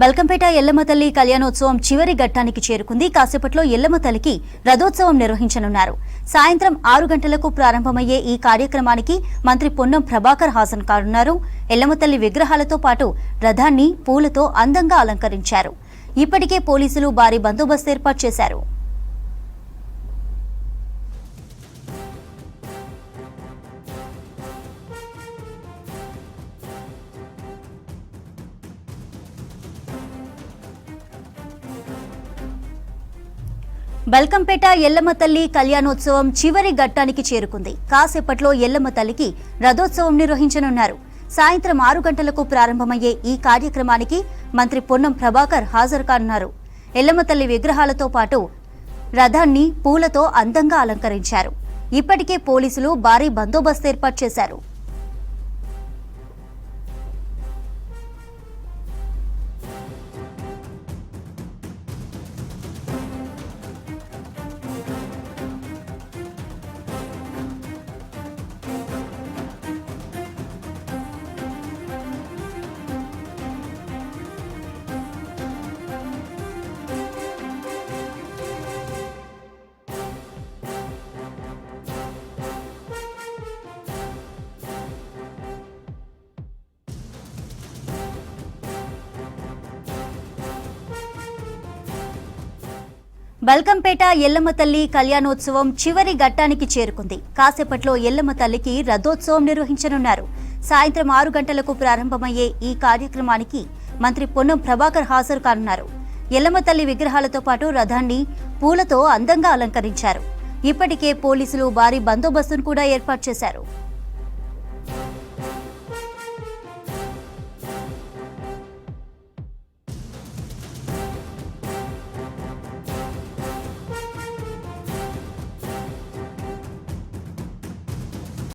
బల్కంపేట ఎల్లమ్మ తల్లి కళ్యాణోత్సవం చివరి ఘట్టానికి చేరుకుంది. కాసేపట్లో ఎల్లమ్మ తల్లికి రథోత్సవం నిర్వహించనున్నారు. సాయంత్రం 6 గంటలకు ప్రారంభమయ్యే ఈ కార్యక్రమానికి మంత్రి పొన్నం ప్రభాకర్ హాజరు కానున్నారు. ఎల్లమ్మ తల్లి విగ్రహాలతో పాటు రథాన్ని పూలతో అందంగా అలంకరించారు. ఇప్పటికే పోలీసులు భారీ బందోబస్తు ఏర్పాటు చేశారు. బల్కంపేట ఎల్లమ్మ తల్లి కళ్యాణోత్సవం చివరి ఘట్టానికి చేరుకుంది. కాసేపట్లో ఎల్లమ్మ తల్లికి రథోత్సవం నిర్వహించనున్నారు. సాయంత్రం 6 గంటలకు ప్రారంభమయ్యే ఈ కార్యక్రమానికి మంత్రి పొన్నం ప్రభాకర్ హాజరు కానున్నారు. ఎల్లమ్మ తల్లి విగ్రహాలతో పాటు రథాన్ని పూలతో అందంగా అలంకరించారు. ఇప్పటికే పోలీసులు భారీ బందోబస్తు ఏర్పాటు చేశారు. బల్కంపేట ఎల్లమ్మ తల్లి కళ్యాణోత్సవం చివరి ఘట్టానికి చేరుకుంది. కాసేపట్లో ఎల్లమ్మ తల్లికి రథోత్సవం నిర్వహించనున్నారు. సాయంత్రం 6 గంటలకు ప్రారంభమయ్యే ఈ కార్యక్రమానికి మంత్రి పొన్నం ప్రభాకర్ హాజరు కానున్నారు. ఎల్లమ్మ తల్లి విగ్రహాలతో పాటు రథాన్ని పూలతో అందంగా అలంకరించారు. ఇప్పటికే పోలీసులు భారీ బందోబస్తును కూడా ఏర్పాటు చేశారు.